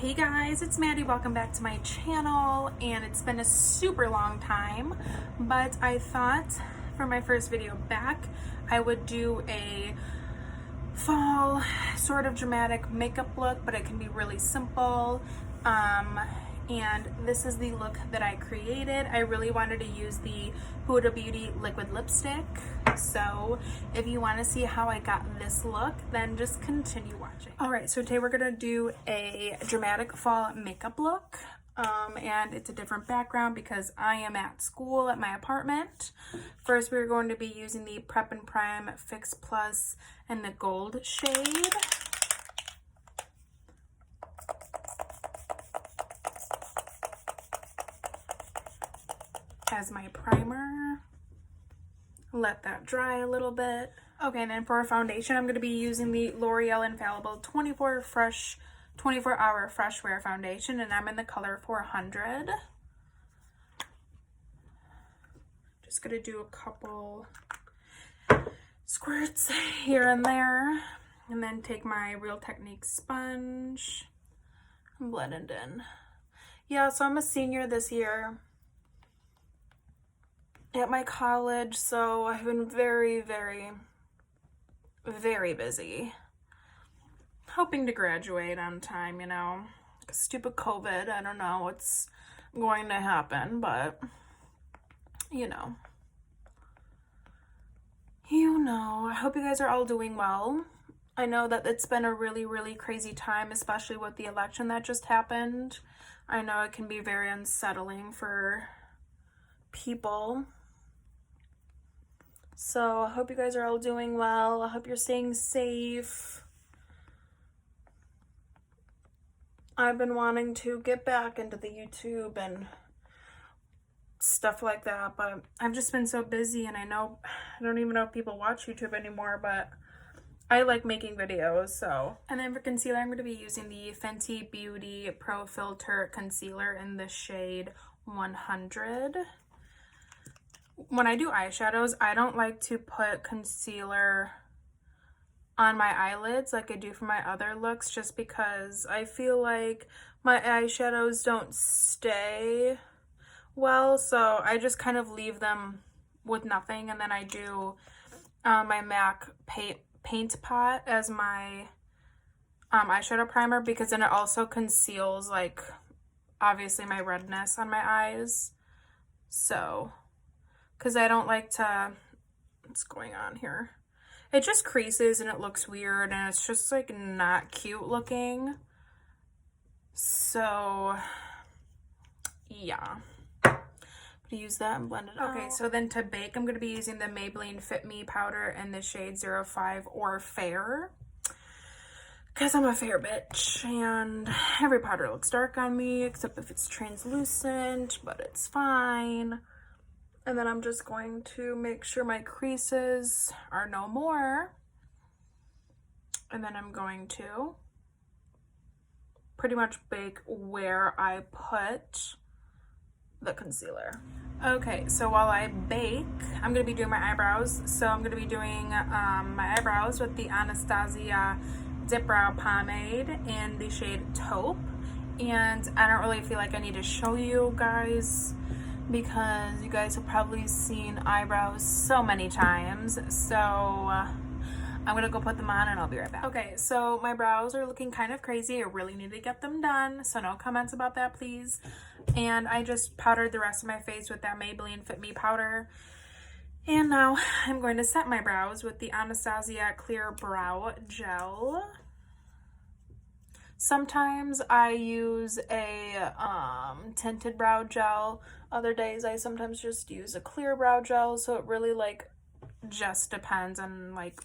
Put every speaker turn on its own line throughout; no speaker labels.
Hey guys, it's Maddie. Welcome back to my channel, and it's been a super long time, but I thought for my first video back I would do a fall sort of dramatic makeup look, but it can be really simple. And this is the look that I created. I really wanted to use the HUDA Beauty liquid lipstick, so if you want to see how I got this look, then just continue watching. Alright, so today we're going to do a dramatic fall makeup look, and it's a different background because I am at school at my apartment. First, we're going to be using the Prep and Prime Fix Plus in the gold shade. As my primer. Let that dry a little bit. Okay, and then for a foundation, I'm going to be using the L'Oreal Infallible 24-hour fresh wear foundation, and I'm in the color 400. Just going to do a couple squirts here and there, and then take my Real Techniques sponge and blend it in. Yeah, so I'm a senior this year at my college, so I've been very busy. Hoping to graduate on time, you know. Stupid COVID, I don't know what's going to happen, but you know. I hope you guys are all doing well. I know that it's been a really crazy time, especially with the election that just happened. I know it can be very unsettling for people. So I hope you guys are all doing well. I hope you're staying safe. I've been wanting to get back into the YouTube and stuff like that, but I've just been so busy, and I don't even know if people watch YouTube anymore, but I like making videos, so. And then for concealer, I'm going to be using the Fenty Beauty Pro Filter Concealer in the shade 100. When I do eyeshadows, I don't like to put concealer on my eyelids like I do for my other looks, just because I feel like my eyeshadows don't stay well, so I just kind of leave them with nothing, and then I do my MAC paint pot as my eyeshadow primer, because then it also conceals, like, obviously my redness on my eyes. So because I don't like to, what's going on here? It just creases and it looks weird, and it's just like not cute looking. So yeah, I'm gonna use that and blend it out. Okay, so then to bake, I'm gonna be using the Maybelline Fit Me powder in the shade 05 or Fair, because I'm a fair bitch, and every powder looks dark on me except if it's translucent, but it's fine. And then I'm just going to make sure my creases are no more. And then I'm going to pretty much bake where I put the concealer. Okay, so while I bake, I'm going to be doing my eyebrows. So I'm going to be doing my eyebrows with the Anastasia dipbrow pomade in the shade Taupe. And I don't really feel like I need to show you guys, because you guys have probably seen eyebrows so many times. So I'm gonna go put them on and I'll be right back. Okay, so my brows are looking kind of crazy. I really need to get them done, so no comments about that, please. And I just powdered the rest of my face with that Maybelline Fit Me powder. And now I'm going to set my brows with the Anastasia Clear Brow Gel. Sometimes I use a tinted brow gel. Other days I sometimes just use a clear brow gel. So it really like just depends on like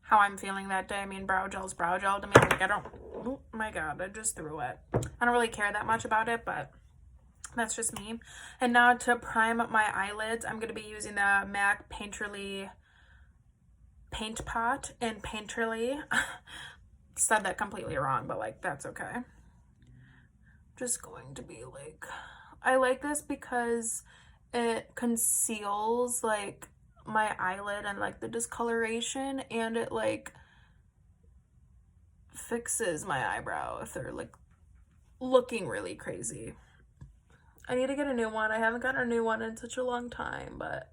how I'm feeling that day. I mean, brow gel's brow gel to me. Like, I don't, oh my god, I just threw it. I don't really care that much about it, but that's just me. And now to prime up my eyelids, I'm going to be using the MAC Painterly Paint Pot in Painterly. Said that completely wrong, but like that's okay. Just going to be like, I like this because it conceals like my eyelid and like the discoloration, and it like fixes my eyebrow if they're like looking really crazy. I need to get a new one. I haven't gotten a new one in such a long time, but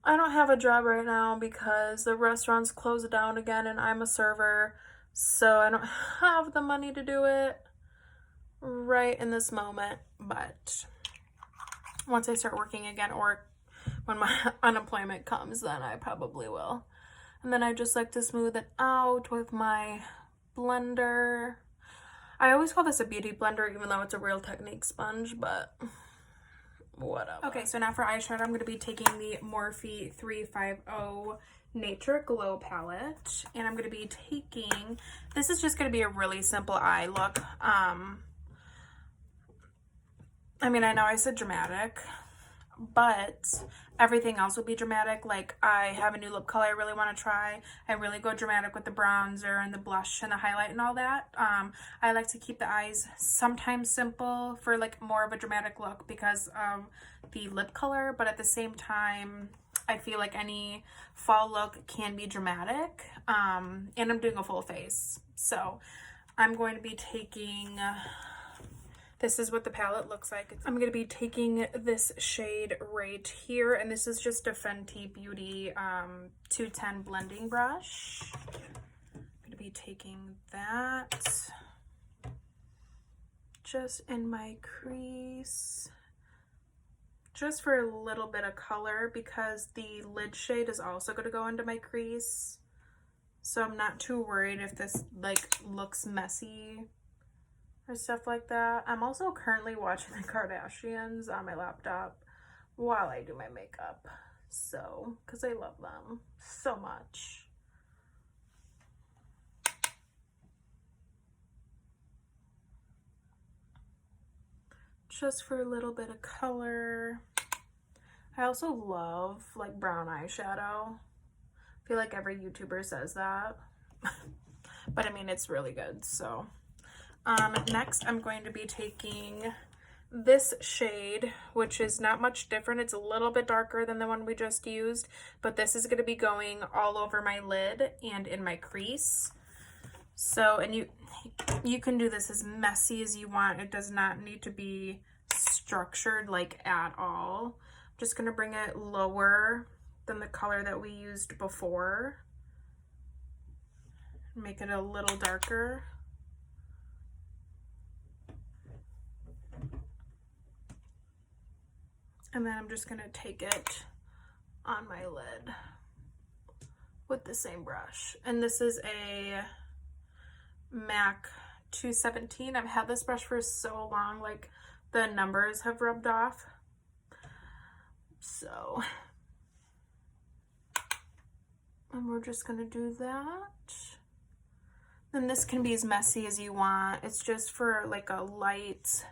I don't have a job right now because the restaurant's closed down again and I'm a server, so I don't have the money to do it right in this moment. But once I start working again, or when my unemployment comes, then I probably will. And then I just like to smooth it out with my blender. I always call this a beauty blender even though it's a Real Technique sponge, but whatever. Okay, so now for eyeshadow, I'm going to be taking the Morphe 350 Nature Glow palette, and I'm going to be taking, this is just going to be a really simple eye look. I mean, I know I said dramatic, but everything else will be dramatic. Like, I have a new lip color I really want to try. I really go dramatic with the bronzer and the blush and the highlight and all that. I like to keep the eyes sometimes simple for like more of a dramatic look because of the lip color, but at the same time, I feel like any fall look can be dramatic. And I'm doing a full face. So I'm going to be taking... This is what the palette looks like. I'm going to be taking this shade right here, and this is just a Fenty Beauty 210 blending brush. I'm going to be taking that just in my crease, just for a little bit of color because the lid shade is also going to go into my crease. So I'm not too worried if this like looks messy or stuff like that. I'm also currently watching the Kardashians on my laptop while I do my makeup. So, because I love them so much. Just for a little bit of color. I also love like brown eyeshadow. I feel like every YouTuber says that. But I mean, it's really good, so... next, I'm going to be taking this shade, which is not much different. It's a little bit darker than the one we just used, but this is going to be going all over my lid and in my crease. So, and you can do this as messy as you want. It does not need to be structured like at all. I'm just going to bring it lower than the color that we used before. Make it a little darker. And then I'm just going to take it on my lid with the same brush. And this is a MAC 217. I've had this brush for so long, like the numbers have rubbed off. So, and we're just going to do that. And this can be as messy as you want. It's just for like a light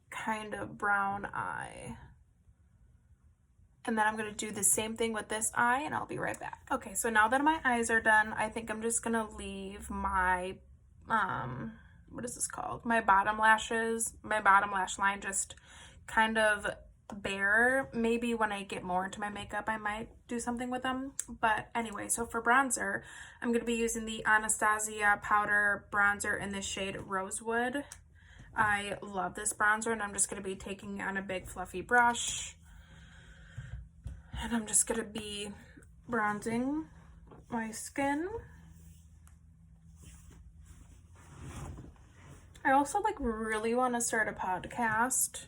kind of brown eye. And then I'm going to do the same thing with this eye, and I'll be right back. Okay, so now that my eyes are done, I think I'm just going to leave my, what is this called? My bottom lashes, my bottom lash line just kind of bare. Maybe when I get more into my makeup, I might do something with them. But anyway, so for bronzer, I'm going to be using the Anastasia powder bronzer in the shade Rosewood. I love this bronzer, and I'm just going to be taking it on a big fluffy brush. And I'm just going to be bronzing my skin. I also like really want to start a podcast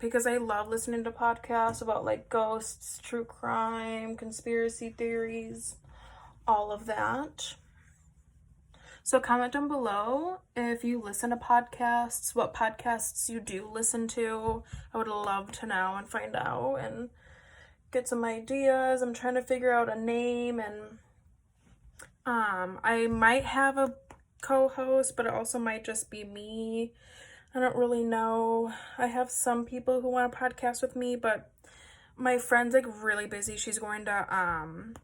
because I love listening to podcasts about like ghosts, true crime, conspiracy theories, all of that. So comment down below if you listen to podcasts, what podcasts you do listen to. I would love to know and find out and get some ideas. I'm trying to figure out a name, and I might have a co-host, but it also might just be me. I don't really know. I have some people who want to podcast with me, but my friend's like really busy. She's going to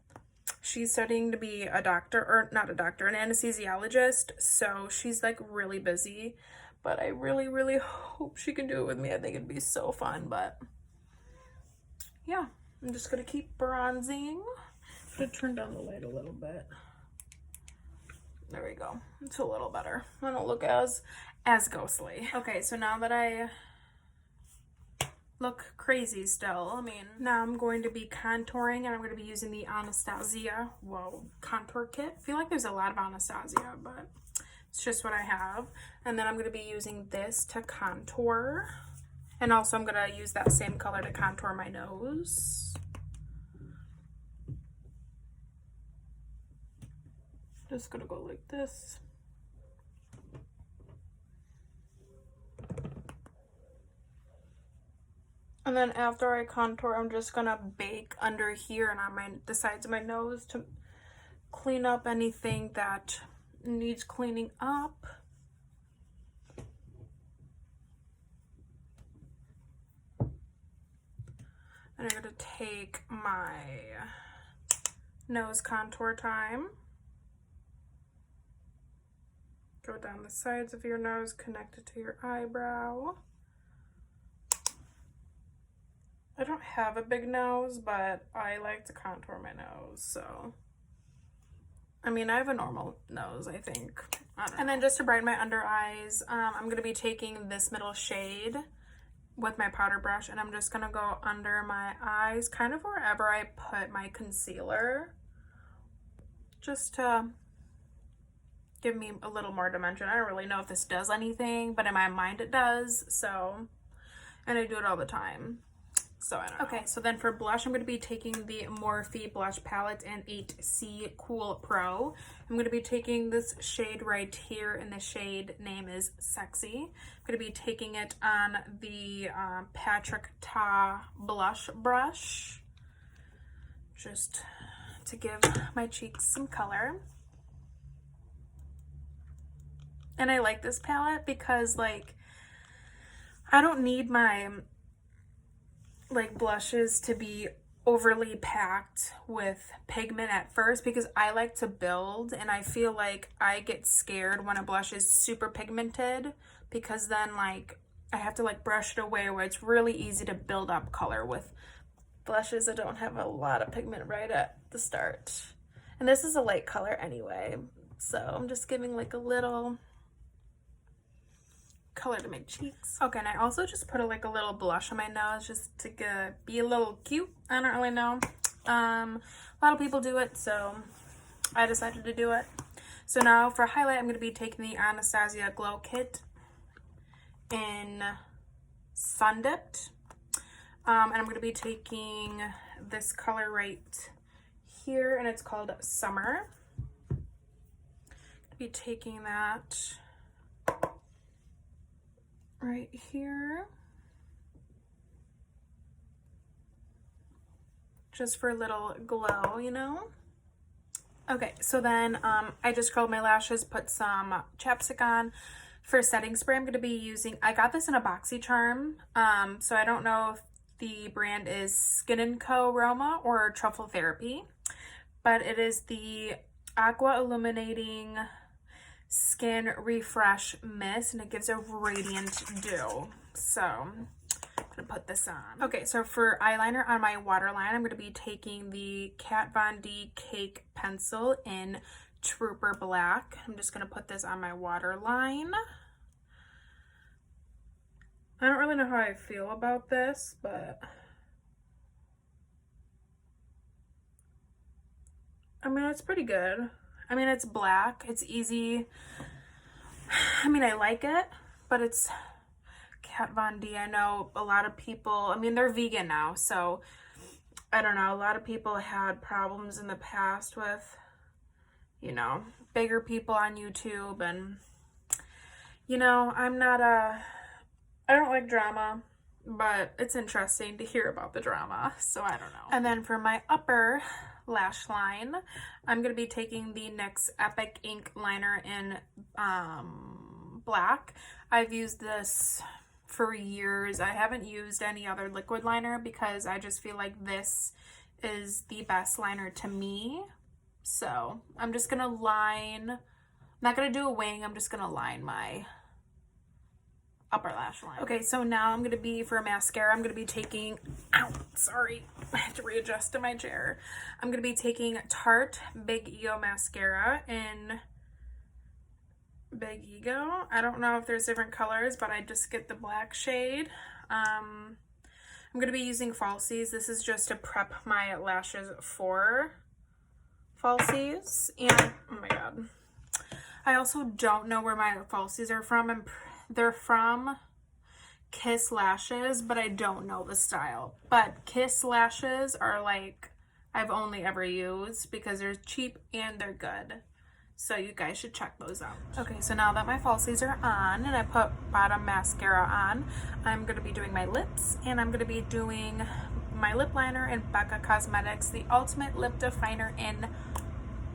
she's studying to be a doctor, or not a doctor, an anesthesiologist, so she's like really busy, but I really hope she can do it with me. I think it'd be so fun. But yeah, I'm just gonna keep bronzing. I'm gonna turn down the light a little bit. There we go. It's a little better. I don't look as ghostly. Okay, so now that I look crazy still, I mean, now I'm going to be contouring, and I'm going to be using the Anastasia, contour kit. I feel like there's a lot of Anastasia, but it's just what I have. And then I'm going to be using this to contour. And also I'm going to use that same color to contour my nose. Just going to go like this. And then after I contour, I'm just going to bake under here and on the sides of my nose to clean up anything that needs cleaning up. And I'm going to take my nose contour time. Go down the sides of your nose, connect it to your eyebrow. I don't have a big nose, but I like to contour my nose, so. I mean, I have a normal nose, I think. And then just to brighten my under eyes, I'm going to be taking this middle shade with my powder brush, and I'm just going to go under my eyes, kind of wherever I put my concealer, just to give me a little more dimension. I don't really know if this does anything, but in my mind it does, so, and I do it all the time. So I don't know. Okay, so then for blush, I'm going to be taking the Morphe blush palette in 8C Cool Pro. I'm going to be taking this shade right here, and the shade name is Sexy. I'm going to be taking it on the Patrick Ta blush brush, just to give my cheeks some color. And I like this palette because, like, I don't need my blushes to be overly packed with pigment at first, because I like to build, and I feel like I get scared when a blush is super pigmented, because then like I have to like brush it away, where it's really easy to build up color with blushes that don't have a lot of pigment right at the start. And this is a light color anyway, so I'm just giving like a little color to my cheeks. Okay, and I also just put a little blush on my nose just to be a little cute. I don't really know. A lot of people do it, so I decided to do it. So now for highlight, I'm going to be taking the Anastasia Glow Kit in Sun Dipped. And I'm going to be taking this color right here, and it's called Summer. I'm going to be taking that right here, just for a little glow, you know. Okay, so then I just curled my lashes, put some chapstick on. For setting spray, I'm going to be using, I got this in a BoxyCharm, so I don't know if the brand is Skin & Co. Roma or Truffle Therapy, but it is the Aqua Illuminating Skin Refresh Mist, and it gives a radiant dew. So I'm gonna put this on. Okay, so for eyeliner on my waterline, I'm gonna be taking the Kat Von D Cake Pencil in Trooper Black. I'm just gonna put this on my waterline. I don't really know how I feel about this, but I mean, it's pretty good. I mean, it's black, it's easy. I mean, I like it, but it's Kat Von D. I know a lot of people, I mean, they're vegan now, so I don't know, a lot of people had problems in the past with, you know, bigger people on YouTube, and, you know, I don't like drama, but it's interesting to hear about the drama, so I don't know. And then for my upper lash line, I'm going to be taking the NYX Epic Ink Liner in black. I've used this for years. I haven't used any other liquid liner because I just feel like this is the best liner to me. So I'm just going to line, I'm not going to do a wing, I'm just going to line my upper lash line. Okay, so now I'm going to be, for mascara, I'm going to be taking, ow, sorry, I have to readjust to my chair. I'm going to be taking Tarte Big Ego Mascara in Big Ego. I don't know if there's different colors, but I just get the black shade. I'm going to be using falsies. This is just to prep my lashes for falsies. And, oh my god. I also don't know where my falsies are from. They're from Kiss Lashes, but I don't know the style. But Kiss Lashes are like, I've only ever used because they're cheap and they're good. So you guys should check those out. Okay, so now that my falsies are on and I put bottom mascara on, I'm going to be doing my lips, and I'm going to be doing my lip liner in Becca Cosmetics, the Ultimate Lip Definer in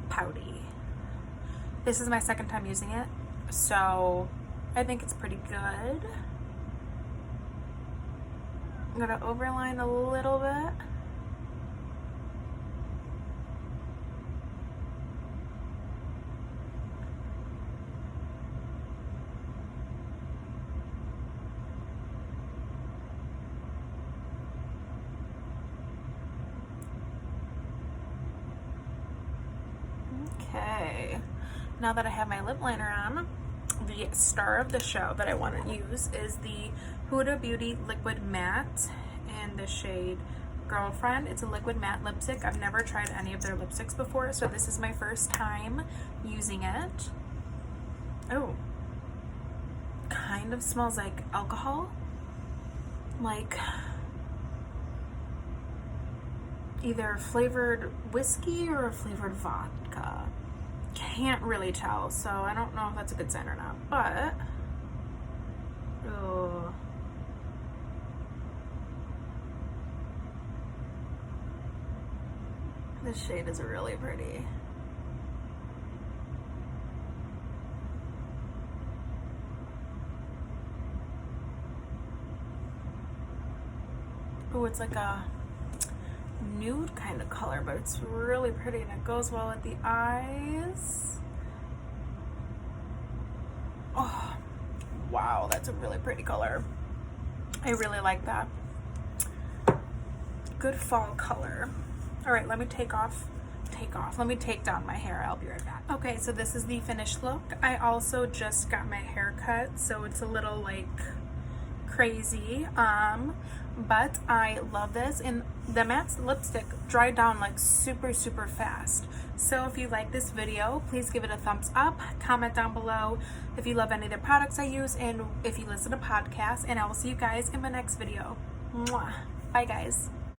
Pouty. This is my second time using it, so I think it's pretty good. I'm going to overline a little bit. Okay, now that I have my lip liner on, the star of the show that I want to use is the HUDA Beauty Liquid Matte in the shade Girlfriend. It's a liquid matte lipstick. I've never tried any of their lipsticks before, so this is my first time using it. Oh, kind of smells like alcohol, like either flavored whiskey or flavored vodka. Can't really tell, so I don't know if that's a good sign or not, but oh, this shade is really pretty. Oh, it's like a nude kind of color, but it's really pretty and it goes well with the eyes. Oh, wow, that's a really pretty color. I really like that. Good fall color. All right, let me let me take down my hair. I'll be right back. Okay, so this is the finished look. I also just got my hair cut, so it's a little like crazy, but I love this, and the matte lipstick dried down like super fast. So if you like this video, please give it a thumbs up, comment down below if you love any of the products I use, and if you listen to podcasts, and I will see you guys in my next video. Mwah. Bye guys.